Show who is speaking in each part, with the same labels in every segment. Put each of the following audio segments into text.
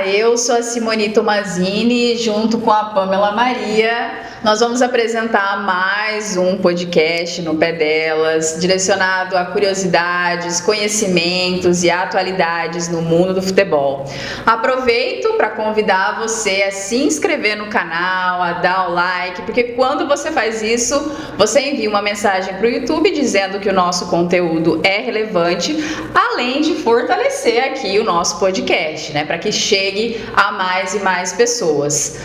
Speaker 1: eu sou a Simone Tomazini, junto com a Pamela Maria. Nós vamos apresentar mais um podcast no Pé Delas, direcionado a curiosidades, conhecimentos e atualidades no mundo do futebol. Aproveito para convidar você a se inscrever no canal, a dar o like, porque quando você faz isso, você envia uma mensagem para o YouTube dizendo que o nosso conteúdo é relevante, além de fortalecer aqui o nosso podcast, né, para que chegue a mais e mais pessoas.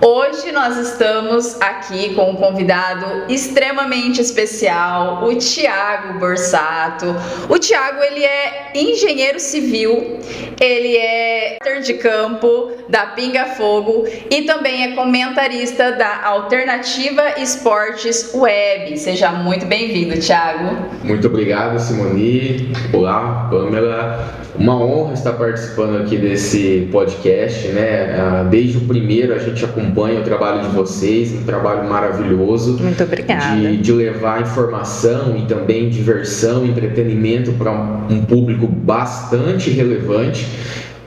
Speaker 1: Hoje nós estamos aqui com um convidado extremamente especial, o Thiago Borsato. O Thiago, ele é engenheiro civil, ele é repórter de campo da Pinga Fogo e também é comentarista da Alternativa Esportes Web. Seja muito bem-vindo, Thiago.
Speaker 2: Muito obrigado, Simone. Olá, Pamela. Uma honra estar participando aqui desse podcast, né? Desde o primeiro a gente acompanha o trabalho de vocês, um trabalho maravilhoso.
Speaker 1: Muito obrigada.
Speaker 2: De levar informação e também diversão, entretenimento para um público bastante relevante.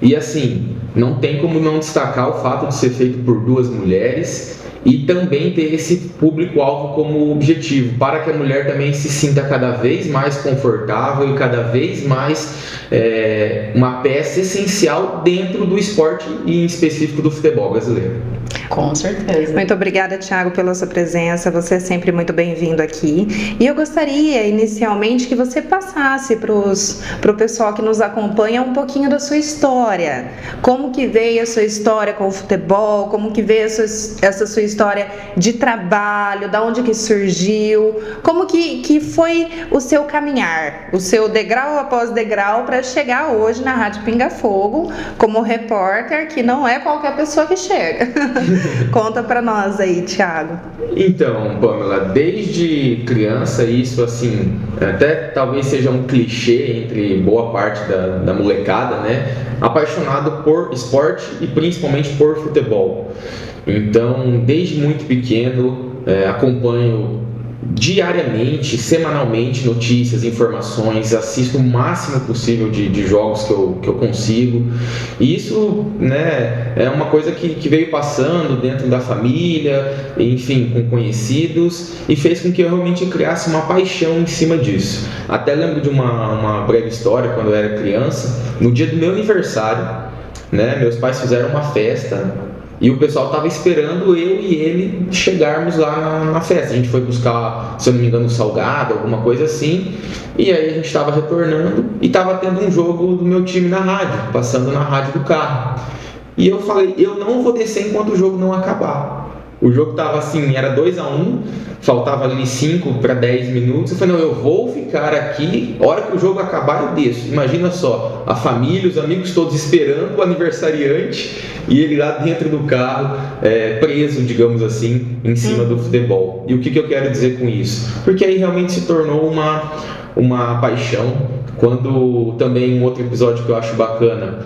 Speaker 2: E assim, não tem como não destacar o fato de ser feito por duas mulheres e também ter esse público-alvo como objetivo, para que a mulher também se sinta cada vez mais confortável e cada vez mais uma peça essencial dentro do esporte e em específico do futebol brasileiro.
Speaker 1: Com certeza.
Speaker 3: Muito obrigada, Thiago, pela sua presença. Você é sempre muito bem-vindo aqui. E eu gostaria, inicialmente, que você passasse para o pessoal que nos acompanha um pouquinho da sua história. Como que veio a sua história com o futebol? Como que veio essa sua história de trabalho? Da onde que surgiu? Como que foi o seu caminhar? O seu degrau após degrau para chegar hoje na Rádio Pinga Fogo como repórter, que não é qualquer pessoa que chega. Conta pra nós aí, Thiago.
Speaker 2: Então, Pamela, desde criança, isso assim, até talvez seja um clichê entre boa parte da molecada, né? Apaixonado por esporte e principalmente por futebol. Então, desde muito pequeno, acompanho diariamente, semanalmente, notícias, informações, assisto o máximo possível de jogos que eu consigo. E isso, né, é uma coisa que veio passando dentro da família, enfim, com conhecidos, e fez com que eu realmente criasse uma paixão em cima disso. Até lembro de uma breve história, quando eu era criança, no dia do meu aniversário, né, meus pais fizeram uma festa. E o pessoal estava esperando eu e ele chegarmos lá na festa. A gente foi buscar, se eu não me engano, um salgado, alguma coisa assim. E aí a gente estava retornando e estava tendo um jogo do meu time na rádio, passando na rádio do carro. E eu falei, eu não vou descer enquanto o jogo não acabar. O jogo estava assim, era 2-1, faltava ali 5 para 10 minutos. Eu falei, não, eu vou ficar aqui, a hora que o jogo acabar eu desço. Imagina só, a família, os amigos todos esperando o aniversariante e ele lá dentro do carro, preso, digamos assim, em cima do futebol. E o que eu quero dizer com isso? Porque aí realmente se tornou uma paixão. Quando também um outro episódio que eu acho bacana,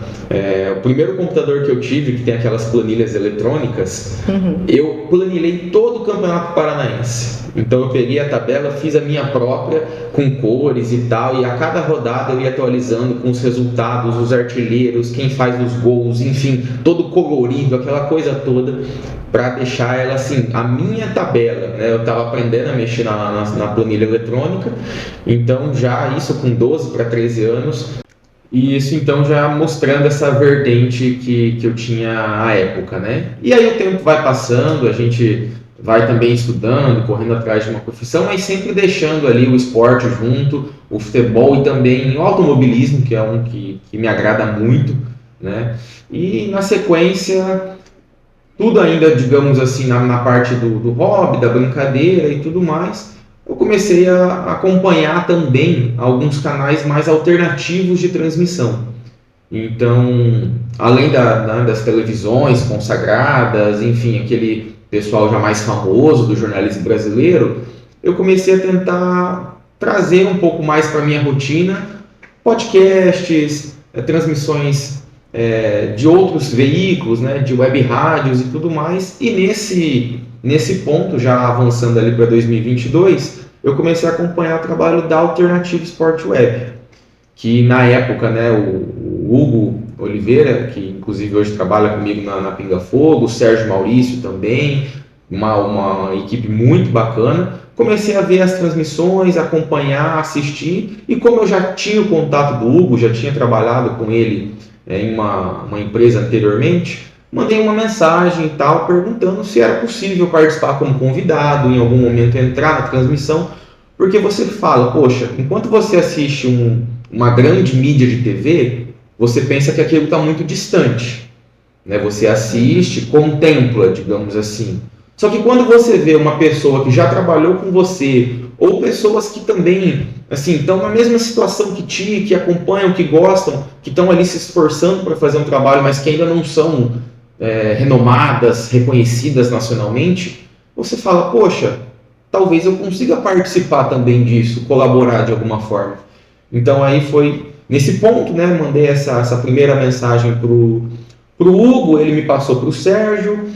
Speaker 2: o primeiro computador que eu tive, que tem aquelas planilhas eletrônicas, eu planilhei todo o Campeonato Paranaense. Então eu peguei a tabela, fiz a minha própria, com cores e tal, e a cada rodada eu ia atualizando com os resultados, os artilheiros, quem faz os gols, enfim, todo colorido, aquela coisa toda, para deixar ela assim, a minha tabela, né? Eu estava aprendendo a mexer na planilha eletrônica, então já isso com 12 para 13 anos, e isso então já mostrando essa vertente que eu tinha à época, né? E aí o tempo vai passando, a gente vai também estudando, correndo atrás de uma profissão, mas sempre deixando ali o esporte junto, o futebol e também o automobilismo, que é um que me agrada muito, né? E na sequência, tudo ainda, digamos assim, na parte do hobby, da brincadeira e tudo mais, eu comecei a acompanhar também alguns canais mais alternativos de transmissão. Então, além das televisões consagradas, enfim, aquele pessoal já mais famoso do jornalismo brasileiro, eu comecei a tentar trazer um pouco mais para a minha rotina podcasts, transmissões de outros veículos, né, de web rádios e tudo mais. E nesse ponto, já avançando ali para 2022, eu comecei a acompanhar o trabalho da Alternativa Sport Web, que na época, né, o Hugo Oliveira, que inclusive hoje trabalha comigo na Pinga Fogo, o Sérgio Maurício também, uma equipe muito bacana. Comecei a ver as transmissões, acompanhar, assistir, e como eu já tinha o contato do Hugo, já tinha trabalhado com ele em uma empresa anteriormente, mandei uma mensagem e tal, perguntando se era possível participar como convidado, em algum momento entrar na transmissão, porque você fala, poxa, enquanto você assiste uma grande mídia de TV, você pensa que aquilo está muito distante, né? Você assiste, contempla, digamos assim. Só que quando você vê uma pessoa que já trabalhou com você, ou pessoas que também assim, estão na mesma situação que ti, que acompanham, que gostam, que estão ali se esforçando para fazer um trabalho, mas que ainda não são renomadas, reconhecidas nacionalmente, você fala, poxa, talvez eu consiga participar também disso, colaborar de alguma forma. Então aí foi nesse ponto, né, mandei essa primeira mensagem pro Hugo, ele me passou pro Sérgio,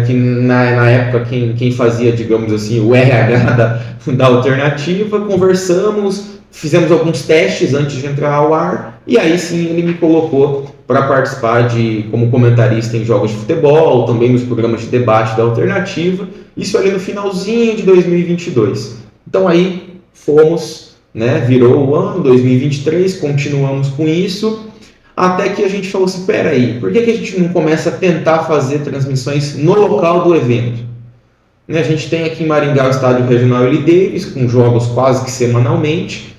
Speaker 2: que na época quem fazia, digamos assim, o RH da alternativa, conversamos, fizemos alguns testes antes de entrar ao ar, e aí sim ele me colocou para participar como comentarista em jogos de futebol, também nos programas de debate da alternativa, isso ali no finalzinho de 2022. Então aí fomos, né, virou o ano, 2023, continuamos com isso, até que a gente falou assim, peraí, por que a gente não começa a tentar fazer transmissões no local do evento? A gente tem aqui em Maringá o Estádio Regional Eli Davis, com jogos quase que semanalmente,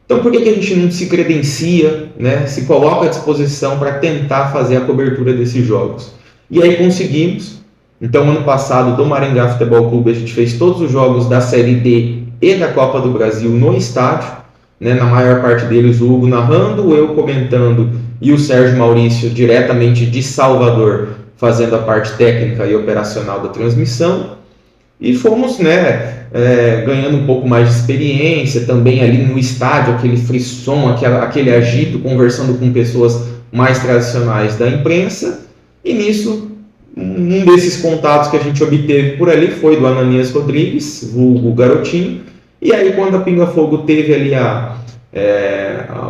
Speaker 2: então por que a gente não se credencia, né, se coloca à disposição para tentar fazer a cobertura desses jogos? E aí conseguimos. Então ano passado do Maringá Futebol Clube a gente fez todos os jogos da Série D e da Copa do Brasil no estádio, né, na maior parte deles o Hugo narrando, eu comentando e o Sérgio Maurício diretamente de Salvador fazendo a parte técnica e operacional da transmissão, e fomos, né, ganhando um pouco mais de experiência também ali no estádio, aquele frisson, aquele agito, conversando com pessoas mais tradicionais da imprensa, e nisso um desses contatos que a gente obteve por ali foi do Ananias Rodrigues, vulgo Garotinho, e aí quando a Pinga Fogo teve ali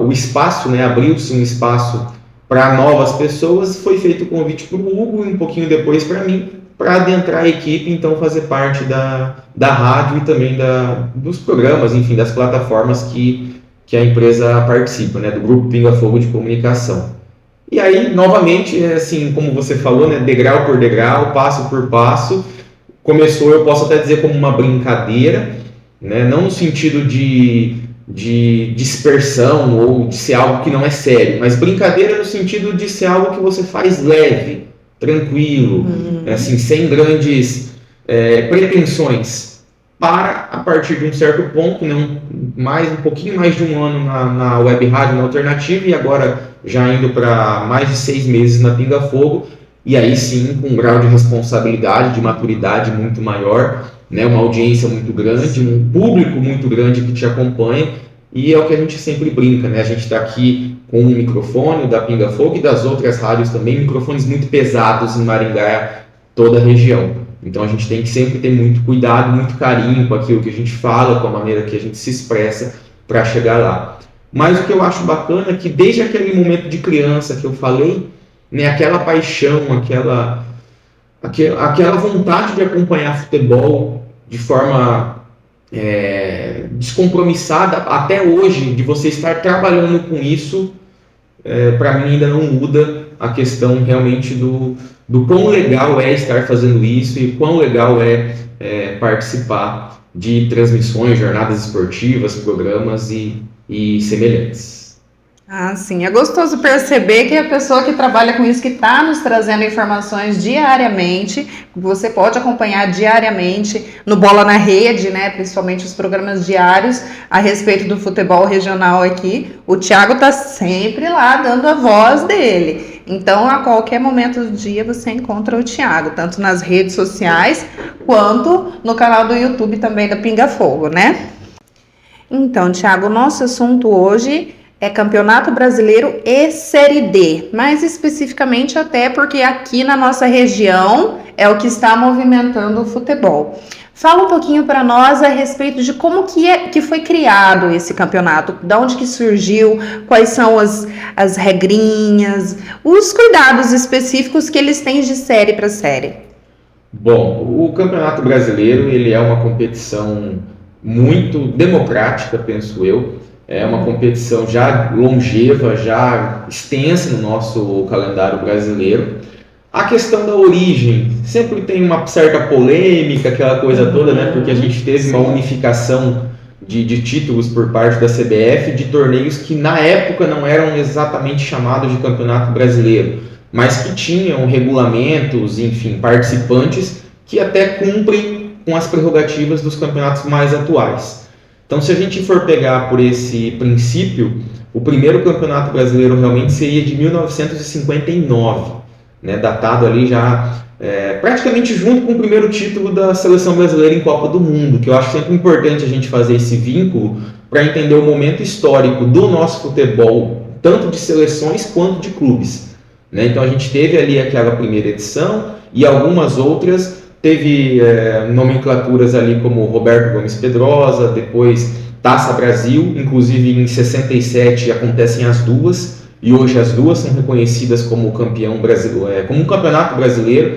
Speaker 2: o espaço, né, abriu-se um espaço para novas pessoas, foi feito o convite para o Hugo e um pouquinho depois para mim, para adentrar a equipe, então fazer parte da rádio e também dos programas, enfim, das plataformas que a empresa participa, né, do Grupo Pinga Fogo de Comunicação. E aí, novamente, assim, como você falou, né, degrau por degrau, passo por passo, começou, eu posso até dizer, como uma brincadeira, né, não no sentido de dispersão ou de ser algo que não é sério, mas brincadeira no sentido de ser algo que você faz leve, tranquilo, assim, sem grandes pretensões, para a partir de um certo ponto, né, um pouquinho mais de um ano na web rádio, na alternativa, e agora já indo para mais de 6 meses na Pinga Fogo, e aí sim com um grau de responsabilidade, de maturidade muito maior, né, uma audiência muito grande, um público muito grande que te acompanha, e é o que a gente sempre brinca, né? A gente está aqui com um microfone da Pinga Fogo e das outras rádios também, microfones muito pesados em Maringá, toda a região. Então a gente tem que sempre ter muito cuidado, muito carinho com aquilo que a gente fala, com a maneira que a gente se expressa para chegar lá. Mas o que eu acho bacana é que desde aquele momento de criança que eu falei, né, aquela paixão, aquela vontade de acompanhar futebol de forma descompromissada, até hoje, de você estar trabalhando com isso, para mim ainda não muda a questão realmente do quão legal é estar fazendo isso e quão legal é participar de transmissões, jornadas esportivas, programas e semelhantes.
Speaker 3: Ah, sim. É gostoso perceber que a pessoa que trabalha com isso, que está nos trazendo informações diariamente, você pode acompanhar diariamente no Bola na Rede, né? Principalmente os programas diários a respeito do futebol regional aqui. O Thiago está sempre lá dando a voz dele. Então, a qualquer momento do dia você encontra o Thiago, tanto nas redes sociais quanto no canal do YouTube também da Pinga Fogo, né? Então, Thiago, o nosso assunto hoje é Campeonato Brasileiro e Série D, mais especificamente até porque aqui na nossa região é o que está movimentando o futebol. Fala um pouquinho para nós a respeito de como que foi criado esse campeonato, de onde que surgiu, quais são as regrinhas, os cuidados específicos que eles têm de série para série.
Speaker 2: Bom, o Campeonato Brasileiro ele é uma competição muito democrática, penso eu. É uma competição já longeva, já extensa no nosso calendário brasileiro. A questão da origem sempre tem uma certa polêmica, aquela coisa toda, né? Porque a gente teve uma unificação de títulos por parte da CBF de torneios que na época não eram exatamente chamados de Campeonato Brasileiro, mas que tinham regulamentos, enfim, participantes que até cumprem com as prerrogativas dos campeonatos mais atuais. Então, se a gente for pegar por esse princípio, o primeiro Campeonato Brasileiro realmente seria de 1959. Né, datado ali já praticamente junto com o primeiro título da seleção brasileira em Copa do Mundo, que eu acho sempre importante a gente fazer esse vínculo para entender o momento histórico do nosso futebol, tanto de seleções quanto de clubes. Né? Então a gente teve ali aquela primeira edição e algumas outras, teve nomenclaturas ali como Roberto Gomes Pedrosa, depois Taça Brasil, inclusive em 67 acontecem as duas, e hoje as duas são reconhecidas como campeão brasileiro, como um campeonato brasileiro.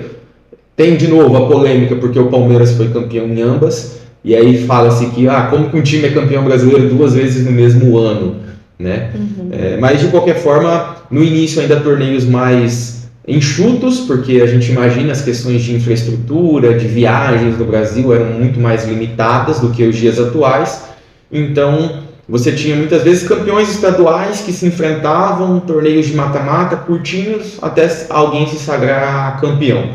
Speaker 2: Tem de novo a polêmica porque o Palmeiras foi campeão em ambas, e aí fala-se que como que um time é campeão brasileiro duas vezes no mesmo ano, né? Mas de qualquer forma, no início ainda torneios mais enxutos, porque a gente imagina as questões de infraestrutura, de viagens do Brasil eram muito mais limitadas do que os dias atuais, então você tinha muitas vezes campeões estaduais que se enfrentavam, torneios de mata-mata, curtinhos, até alguém se sagrar campeão.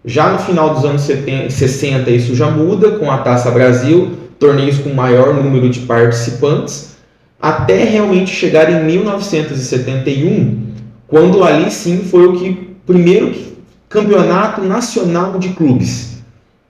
Speaker 2: Já no final dos anos 60 isso já muda, com a Taça Brasil, torneios com maior número de participantes, até realmente chegar em 1971, quando ali sim foi o primeiro campeonato nacional de clubes.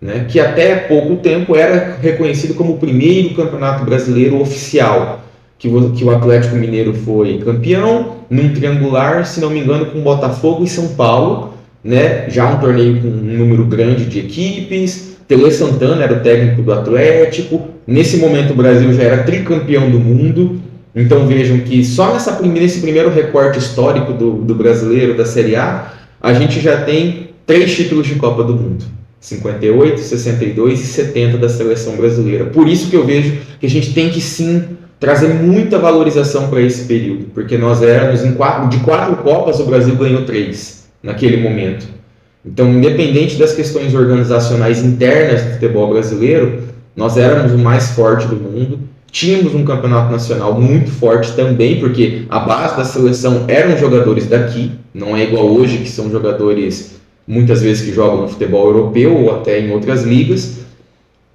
Speaker 2: Né, que até pouco tempo era reconhecido como o primeiro campeonato brasileiro oficial, que o Atlético Mineiro foi campeão, num triangular, se não me engano, com Botafogo e São Paulo, né, já um torneio com um número grande de equipes. Tele Santana era o técnico do Atlético, nesse momento o Brasil já era tricampeão do mundo, então vejam que só nesse primeiro recorte histórico do brasileiro, da Série A, a gente já tem 3 títulos de Copa do Mundo. 58, 62 e 70 da seleção brasileira. Por isso que eu vejo que a gente tem que sim trazer muita valorização para esse período, porque nós éramos de 4 Copas, o Brasil ganhou 3 naquele momento. Então, independente das questões organizacionais internas do futebol brasileiro, nós éramos o mais forte do mundo, tínhamos um campeonato nacional muito forte também, porque a base da seleção eram jogadores daqui, não é igual hoje que são jogadores muitas vezes que jogam no futebol europeu ou até em outras ligas.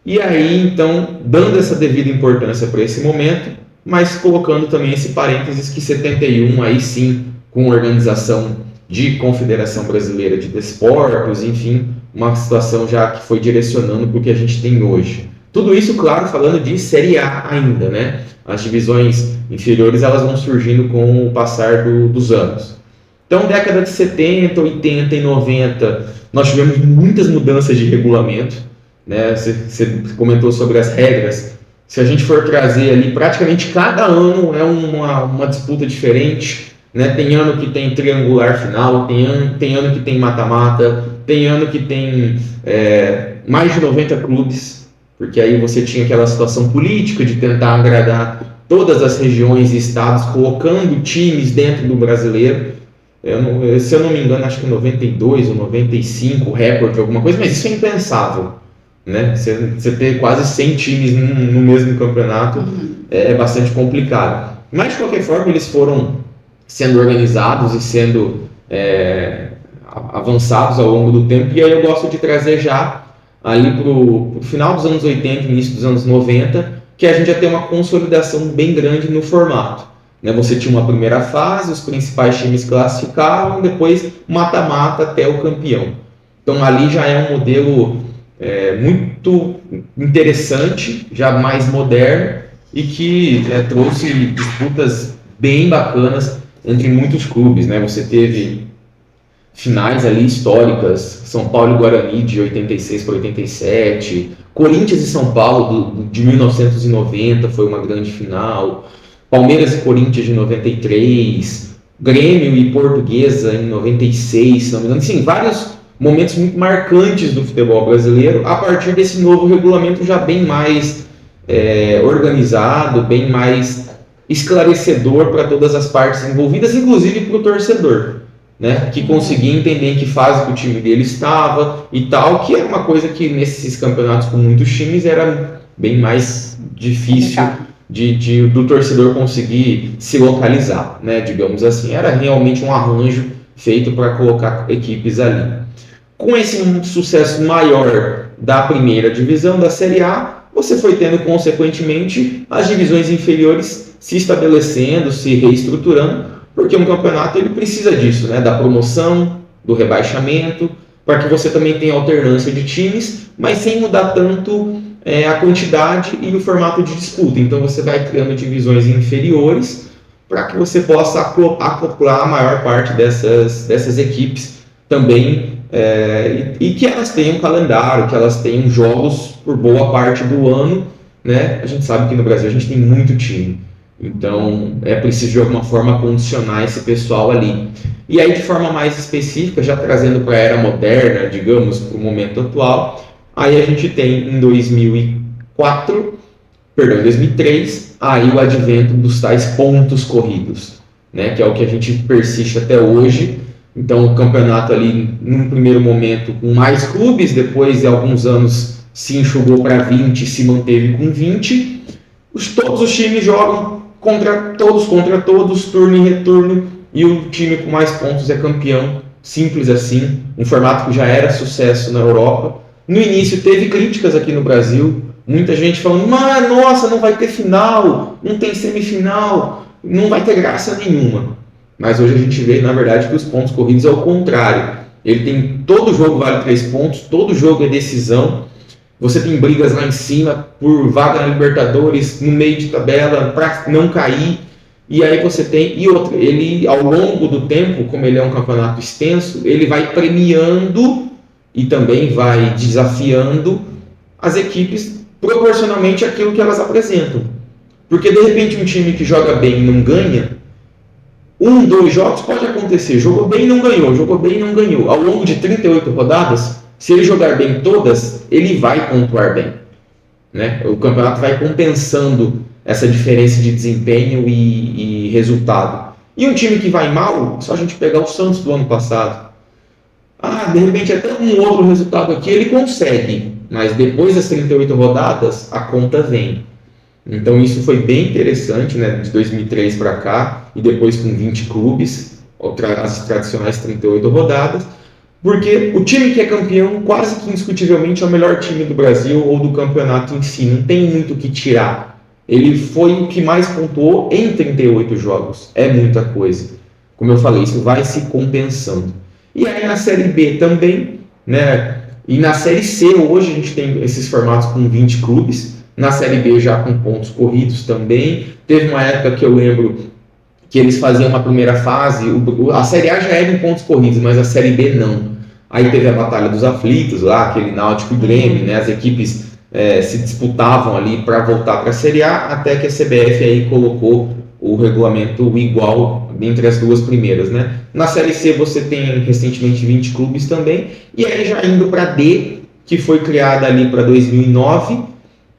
Speaker 2: E aí, então, dando essa devida importância para esse momento, mas colocando também esse parênteses que 71, aí sim, com organização de Confederação Brasileira de Desportos, enfim, uma situação já que foi direcionando para o que a gente tem hoje. Tudo isso, claro, falando de Série A ainda, né? As divisões inferiores, elas vão surgindo com o passar dos anos. Então, década de 70, 80 e 90, nós tivemos muitas mudanças de regulamento, né? Você comentou sobre as regras. Se a gente for trazer ali, praticamente cada ano é uma disputa diferente, né? Tem ano que tem triangular final, tem ano que tem mata-mata, tem ano que tem mais de 90 clubes, porque aí você tinha aquela situação política de tentar agradar todas as regiões e estados, colocando times dentro do brasileiro. Se eu não me engano, acho que 92 ou 95, recorde, alguma coisa, mas isso é impensável, né? Você ter quase 100 times no mesmo campeonato é bastante complicado. Mas, de qualquer forma, eles foram sendo organizados e sendo avançados ao longo do tempo, e aí eu gosto de trazer já ali para o final dos anos 80, início dos anos 90, que a gente já tem uma consolidação bem grande no formato. Você tinha uma primeira fase, os principais times classificavam, depois mata-mata até o campeão. Então ali já é um modelo muito interessante, já mais moderno, e que trouxe disputas bem bacanas entre muitos clubes, né? Você teve finais ali históricas, São Paulo e Guarani de 86 para 87, Corinthians e São Paulo de 1990 foi uma grande final, Palmeiras e Corinthians de 93, Grêmio e Portuguesa em 96, se não me engano, sim, vários momentos muito marcantes do futebol brasileiro a partir desse novo regulamento já bem mais organizado, bem mais esclarecedor para todas as partes envolvidas, inclusive para o torcedor, né, que conseguia entender em que fase que o time dele estava e tal, que era uma coisa que nesses campeonatos com muitos times era bem mais difícil do torcedor conseguir se localizar, né, digamos assim. Era realmente um arranjo feito para colocar equipes ali. Com esse sucesso maior da primeira divisão, da Série A, você foi tendo, consequentemente, as divisões inferiores se estabelecendo, se reestruturando, porque um campeonato ele precisa disso, né? Da promoção, do rebaixamento, para que você também tenha alternância de times, mas sem mudar tanto a quantidade e o formato de disputa. Então você vai criando divisões inferiores para que você possa acoplar a maior parte dessas equipes também, e que elas tenham calendário, que elas tenham jogos por boa parte do ano, né? A gente sabe que no Brasil a gente tem muito time. Então, é preciso de alguma forma condicionar esse pessoal ali. E aí, de forma mais específica, já trazendo para a era moderna, digamos, para o momento atual, aí a gente tem em 2003, aí o advento dos tais pontos corridos, né, que é o que a gente persiste até hoje. Então, o campeonato ali, num primeiro momento, com mais clubes, depois de alguns anos se enxugou para 20, se manteve com 20. Todos os times jogam contra todos, turno e retorno, e o time com mais pontos é campeão, simples assim, um formato que já era sucesso na Europa. No início teve críticas aqui no Brasil, muita gente falando, mas nossa, não vai ter final, não tem semifinal, não vai ter graça nenhuma. Mas hoje a gente vê, na verdade, que os pontos corridos é o contrário. Ele tem, todo jogo vale 3 pontos, todo jogo é decisão. Você tem brigas lá em cima por vaga na Libertadores, no meio de tabela, para não cair. E aí você tem... E outra, ele ao longo do tempo, como ele é um campeonato extenso, ele vai premiando e também vai desafiando as equipes proporcionalmente àquilo que elas apresentam. Porque de repente um time que joga bem e não ganha, 2 jogos pode acontecer. Jogou bem e não ganhou, jogou bem e não ganhou. Ao longo de 38 rodadas... Se ele jogar bem todas, ele vai pontuar bem, né? O campeonato vai compensando essa diferença de desempenho e resultado. E um time que vai mal, só a gente pegar o Santos do ano passado. De repente até um outro resultado aqui ele consegue, mas depois das 38 rodadas, a conta vem. Então isso foi bem interessante, né? De 2003 para cá, e depois com 20 clubes, as tradicionais 38 rodadas. Porque o time que é campeão, quase que indiscutivelmente, é o melhor time do Brasil ou do campeonato em si. Não tem muito o que tirar. Ele foi o que mais pontuou em 38 jogos. É muita coisa. Como eu falei, isso vai se compensando. E aí na Série B também, né? E na Série C hoje a gente tem esses formatos com 20 clubes. Na Série B já com pontos corridos também. Teve uma época que eu lembro que eles faziam uma primeira fase, a Série A já era em pontos corridos, mas a Série B não. Aí teve a Batalha dos Aflitos lá, aquele Náutico e Grêmio, né? As equipes se disputavam ali para voltar para a Série A, até que a CBF aí colocou o regulamento igual entre as duas primeiras, né? Na Série C você tem recentemente 20 clubes também, e aí já indo para D, que foi criada ali para 2009,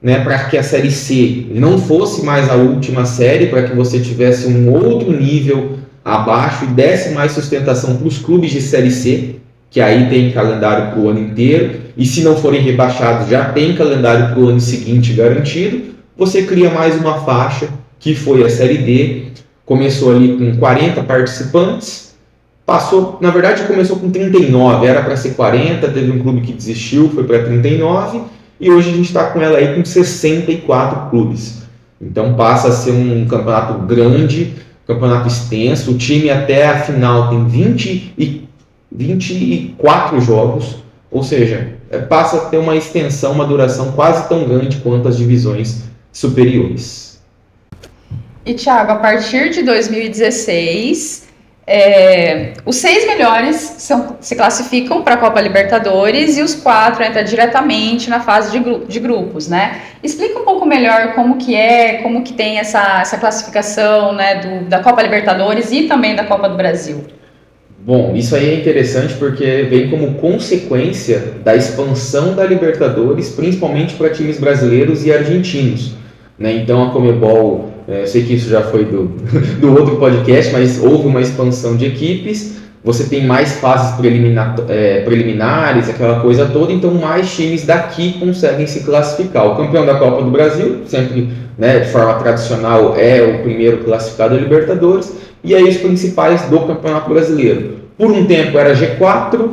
Speaker 2: né, para que a Série C não fosse mais a última série, para que você tivesse um outro nível abaixo e desse mais sustentação para os clubes de Série C, que aí tem calendário para o ano inteiro, e se não forem rebaixados já tem calendário para o ano seguinte garantido. Você cria mais uma faixa, que foi a Série D, começou ali com 40 participantes, começou com 39, era para ser 40, teve um clube que desistiu, foi para 39, e hoje a gente está com ela aí com 64 clubes. Então passa a ser um campeonato grande, campeonato extenso. O time até a final tem 24 jogos, ou seja, passa a ter uma extensão, uma duração quase tão grande quanto as divisões superiores.
Speaker 1: E, Thiago, a partir de 2016, os 6 melhores se classificam para a Copa Libertadores e os 4 entram diretamente na fase de grupos, né? Explica um pouco melhor como que tem essa classificação, né, da Copa Libertadores e também da Copa do Brasil.
Speaker 2: Bom, isso aí é interessante porque vem como consequência da expansão da Libertadores, principalmente para times brasileiros e argentinos, né? Então a Conmebol, eu sei que isso já foi do outro podcast, mas houve uma expansão de equipes, você tem mais fases preliminares, aquela coisa toda, então mais times daqui conseguem se classificar. O campeão da Copa do Brasil, sempre, né, de forma tradicional, é o primeiro classificado da Libertadores, e aí os principais do Campeonato Brasileiro. Por um tempo era G4,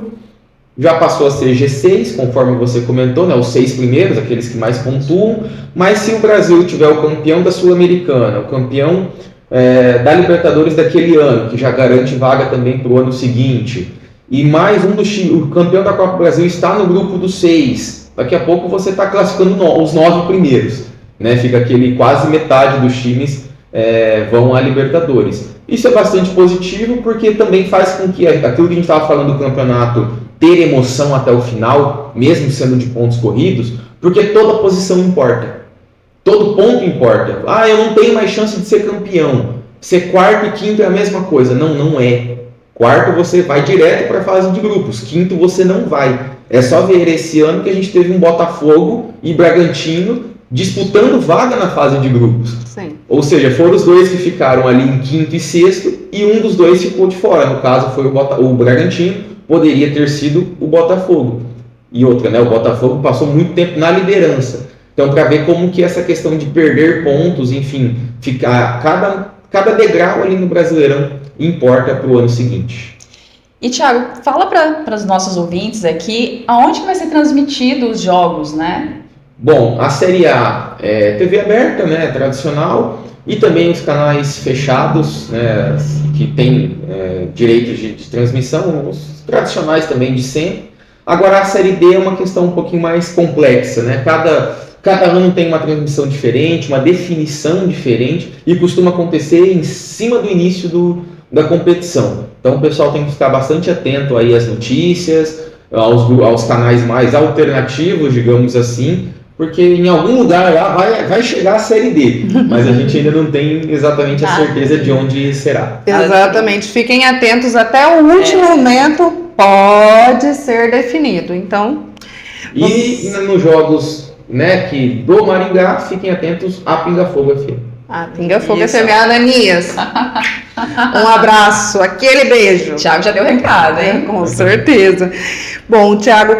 Speaker 2: já passou a ser G6, conforme você comentou, né, os 6 primeiros, aqueles que mais pontuam, mas se o Brasil tiver o campeão da Sul-Americana, o campeão da Libertadores daquele ano, que já garante vaga também para o ano seguinte, e mais o campeão da Copa do Brasil está no grupo dos 6, daqui a pouco você está classificando os 9 primeiros, né, fica quase metade dos times vão à Libertadores. Isso é bastante positivo porque também faz com que aquilo que a gente estava falando do campeonato ter emoção até o final, mesmo sendo de pontos corridos, porque toda posição importa, todo ponto importa. Eu não tenho mais chance de ser campeão, ser quarto e quinto é a mesma coisa. Não é. Quarto você vai direto para a fase de grupos, quinto você não vai. É só ver esse ano que a gente teve um Botafogo e Bragantino disputando vaga na fase de grupos.
Speaker 3: Sim.
Speaker 2: Ou seja, foram os dois que ficaram ali em quinto e sexto e um dos dois ficou de fora. No caso foi o Bragantino, poderia ter sido o Botafogo. E outra, né? O Botafogo passou muito tempo na liderança. Então, para ver como que essa questão de perder pontos, enfim, ficar cada degrau ali no Brasileirão importa para o ano seguinte.
Speaker 1: E, Thiago, fala para os nossos ouvintes aqui aonde que vai ser transmitido os jogos, né?
Speaker 2: Bom, a Série A é TV aberta, né, tradicional, e também os canais fechados, né, que tem direitos de transmissão, os tradicionais também de sempre. Agora a Série D é uma questão um pouquinho mais complexa, né? Cada ano tem uma transmissão diferente, uma definição diferente, e costuma acontecer em cima do início da competição. Então o pessoal tem que ficar bastante atento aí às notícias, aos canais mais alternativos, digamos assim, porque em algum lugar lá vai chegar a Série D, mas a gente ainda não tem exatamente a certeza de onde será.
Speaker 3: Exatamente, fiquem atentos, até o último momento pode ser definido, então...
Speaker 2: E nos jogos, né, do Maringá, fiquem atentos à Pinga Fogo FM.
Speaker 3: Pinga Fogo FM, Ananias. Um abraço, aquele beijo.
Speaker 1: Thiago já deu recado, hein?
Speaker 3: Com certeza. Bom, Thiago,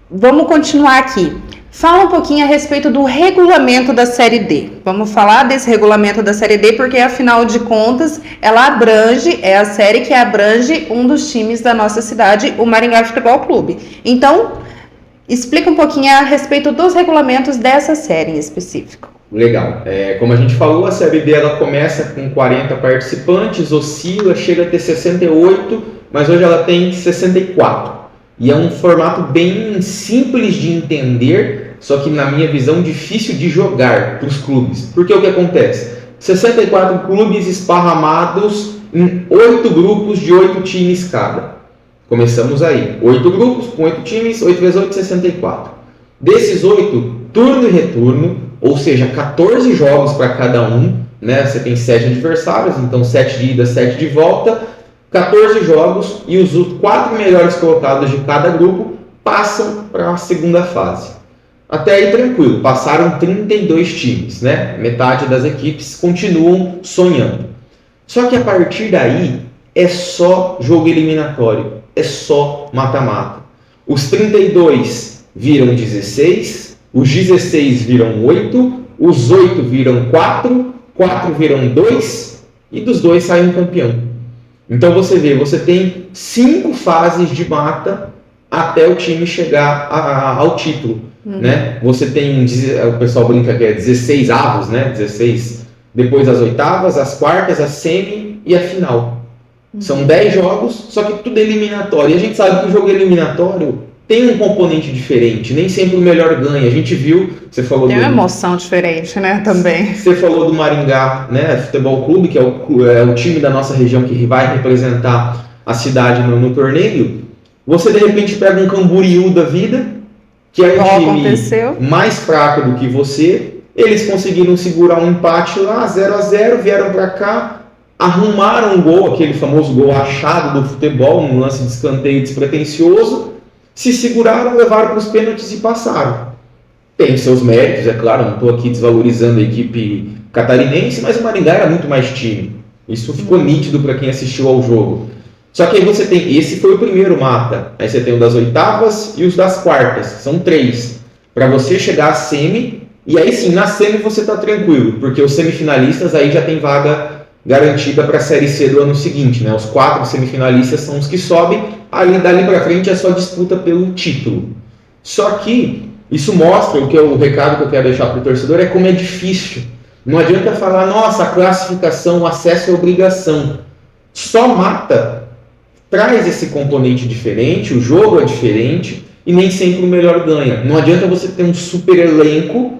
Speaker 3: vamos continuar aqui. Fala um pouquinho a respeito do regulamento da Série D. Vamos falar desse regulamento da Série D, porque afinal de contas, é a série que abrange um dos times da nossa cidade, o Maringá Futebol Clube. Então, explica um pouquinho a respeito dos regulamentos dessa série em específico.
Speaker 2: Legal. Como a gente falou, a Série D ela começa com 40 participantes, oscila, chega a ter 68, mas hoje ela tem 64. E é um formato bem simples de entender, só que na minha visão difícil de jogar para os clubes. Porque o que acontece? 64 clubes esparramados em 8 grupos de 8 times cada. Começamos aí. 8 grupos com 8 times, 8 vezes 8, 64. Desses 8, turno e retorno, ou seja, 14 jogos para cada um, né? Você tem 7 adversários, então 7 de ida, 7 de volta. 14 jogos e os 4 melhores colocados de cada grupo passam para a segunda fase. Até aí tranquilo, passaram 32 times, né? Metade das equipes continuam sonhando. Só que a partir daí é só jogo eliminatório, é só mata-mata. Os 32 viram 16, os 16 viram 8, os 8 viram 4, 4 viram 2 e dos 2 sai um campeão. Então você tem 5 fases de mata até o time chegar ao título, né? Você tem, o pessoal brinca que é 16 avos, né? 16, depois as oitavas, as quartas, a semi e a final. São 10 jogos, só que tudo eliminatório. E a gente sabe que o jogo eliminatório tem um componente diferente, nem sempre o melhor ganha. A gente viu, você falou
Speaker 3: tem uma emoção diferente, né, também.
Speaker 2: Você falou do Maringá, né, Futebol Clube, que é o time da nossa região que vai representar a cidade no torneio. Você de repente pega um Camboriú da vida, que é um time mais fraco do que você. Eles conseguiram segurar um empate lá, 0-0, vieram para cá, arrumaram um gol, aquele famoso gol achado do futebol, num lance de escanteio despretensioso, se seguraram, levaram para os pênaltis e passaram. Tem seus méritos, é claro, não estou aqui desvalorizando a equipe catarinense, mas o Maringá era muito mais time. Isso ficou nítido para quem assistiu ao jogo. Só que aí você tem, esse foi o primeiro mata, aí você tem o das oitavas e os das quartas, são 3. Para você chegar à semi, e aí sim, na semi você está tranquilo, porque os semifinalistas aí já tem vaga garantida para a Série C do ano seguinte, né? Os 4 semifinalistas são os que sobem, dali para frente é só disputa pelo título. Só que isso mostra, o recado que eu quero deixar para o torcedor é como é difícil. Não adianta falar, nossa, a classificação, o acesso é obrigação. Só mata traz esse componente diferente, o jogo é diferente e nem sempre o melhor ganha. Não adianta você ter um super elenco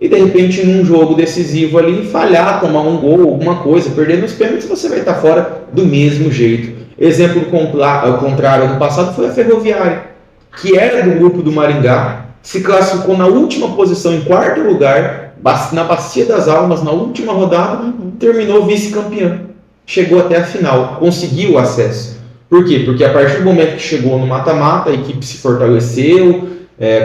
Speaker 2: e de repente num jogo decisivo ali falhar, tomar um gol, alguma coisa, perder nos pênaltis, você vai estar fora do mesmo jeito. Exemplo contrário do passado foi a Ferroviária, que era do grupo do Maringá, se classificou na última posição, em 4º lugar, na Bacia das Almas, na última rodada, terminou vice-campeã. Chegou até a final, conseguiu o acesso. Por quê? Porque a partir do momento que chegou no mata-mata, a equipe se fortaleceu,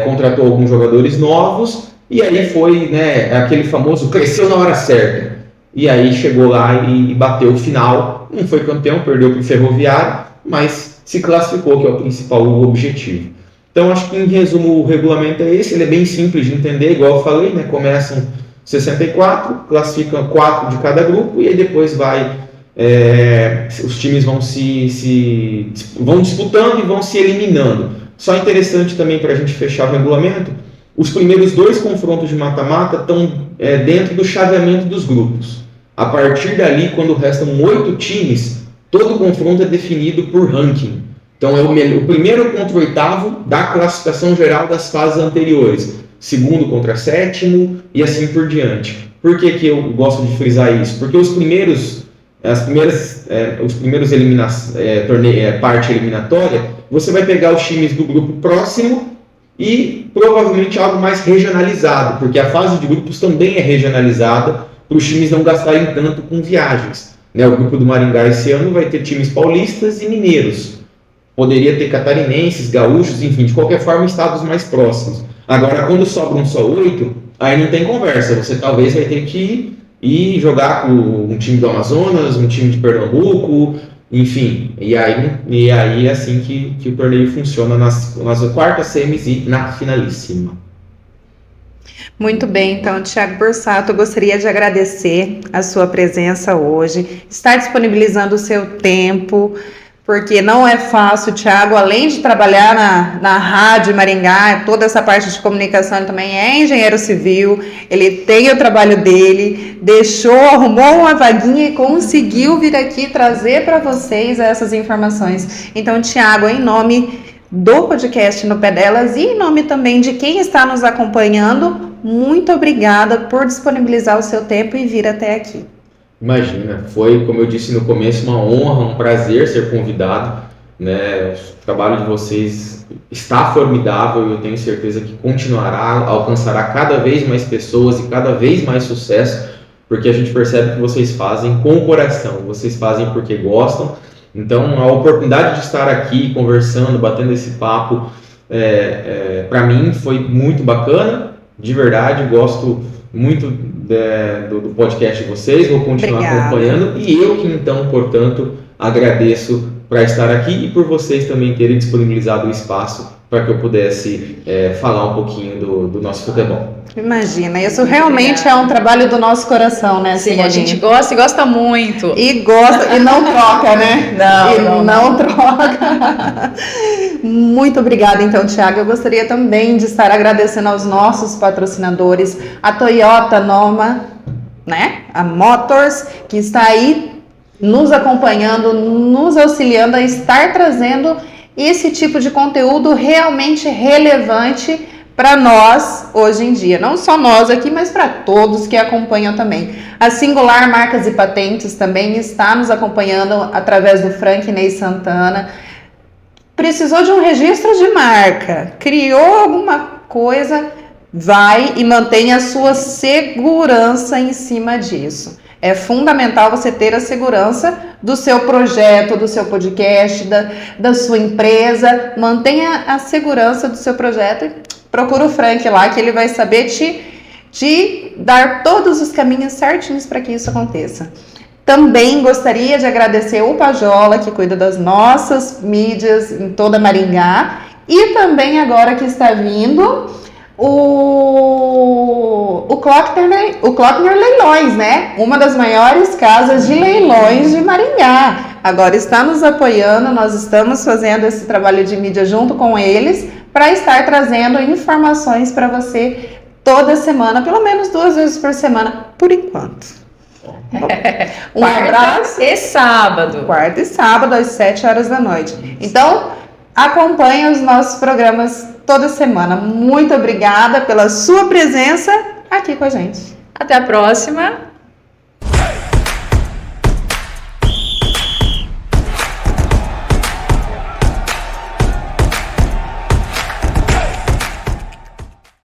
Speaker 2: contratou alguns jogadores novos, e aí foi, né, aquele famoso cresceu na hora certa. E aí chegou lá e bateu o final, não foi campeão, perdeu para o Ferroviário, mas se classificou, que é o principal objetivo. Então acho que em resumo o regulamento é esse, ele é bem simples de entender, igual eu falei, né, começam 64, classificam 4 de cada grupo, e aí depois os times vão disputando e vão se eliminando. Só interessante também para a gente fechar o regulamento, os primeiros 2 confrontos de mata-mata estão dentro do chaveamento dos grupos. A partir dali, quando restam 8 times, todo confronto é definido por ranking. Então é o primeiro contra o 8º da classificação geral das fases anteriores, segundo contra 7º e assim por diante. Por que eu gosto de frisar isso? Porque os primeiros parte eliminatória, você vai pegar os times do grupo próximo e provavelmente algo mais regionalizado, porque a fase de grupos também é regionalizada para os times não gastarem tanto com viagens. Né? O grupo do Maringá esse ano vai ter times paulistas e mineiros. Poderia ter catarinenses, gaúchos, enfim, de qualquer forma estados mais próximos. Agora, quando sobram só 8, aí não tem conversa, você talvez vai ter que ir jogar com um time do Amazonas, um time de Pernambuco, enfim, e aí é assim que o torneio funciona nas quartas, semis e na finalíssima.
Speaker 3: Muito bem, então, Thiago Borsato, eu gostaria de agradecer a sua presença hoje, estar disponibilizando o seu tempo, porque não é fácil. O Thiago, além de trabalhar na Rádio Maringá, toda essa parte de comunicação, ele também é engenheiro civil, ele tem o trabalho dele, arrumou uma vaguinha e conseguiu vir aqui trazer para vocês essas informações. Então, Thiago, em nome do podcast No Pé Delas e em nome também de quem está nos acompanhando, muito obrigada por disponibilizar o seu tempo e vir até aqui.
Speaker 2: Imagina, foi, como eu disse no começo, uma honra, um prazer ser convidado, né? O trabalho de vocês está formidável e eu tenho certeza que continuará, alcançará cada vez mais pessoas e cada vez mais sucesso, porque a gente percebe que vocês fazem com o coração, vocês fazem porque gostam. Então, a oportunidade de estar aqui conversando, batendo esse papo, para mim foi muito bacana, de verdade, gosto muito do podcast de vocês, vou continuar acompanhando, e eu que então, portanto, agradeço para estar aqui e por vocês também terem disponibilizado o espaço para que eu pudesse falar um pouquinho do nosso futebol.
Speaker 3: Imagina, isso realmente é um trabalho do nosso coração, né,
Speaker 1: Sim,
Speaker 3: Simoninha?
Speaker 1: a gente gosta e gosta muito.
Speaker 3: E gosta, e não troca, né? Não troca. Muito obrigada, então, Thiago. Eu gostaria também de estar agradecendo aos nossos patrocinadores, a Toyota Noma, né? A Motors, que está aí nos acompanhando, nos auxiliando a estar trazendo esse tipo de conteúdo realmente relevante para nós hoje em dia. Não só nós aqui, mas para todos que acompanham também. A Singular Marcas e Patentes também está nos acompanhando através do Franklin Santana. Precisou de um registro de marca, criou alguma coisa, vai e mantenha a sua segurança em cima disso. É fundamental você ter a segurança do seu projeto, do seu podcast, da sua empresa. Mantenha a segurança do seu projeto e procura o Frank lá, que ele vai saber te dar todos os caminhos certinhos para que isso aconteça. Também gostaria de agradecer o Pajola, que cuida das nossas mídias em toda Maringá. E também agora que está vindo o Klockner Leilões, né? Uma das maiores casas de leilões de Maringá. Agora está nos apoiando, nós estamos fazendo esse trabalho de mídia junto com eles para estar trazendo informações para você toda semana, pelo menos 2 vezes por semana, por enquanto. Um abraço.
Speaker 1: E sábado.
Speaker 3: Quarta e sábado, às 7 horas da noite. Então, acompanhe os nossos programas toda semana. Muito obrigada pela sua presença aqui com a gente.
Speaker 1: Até a próxima.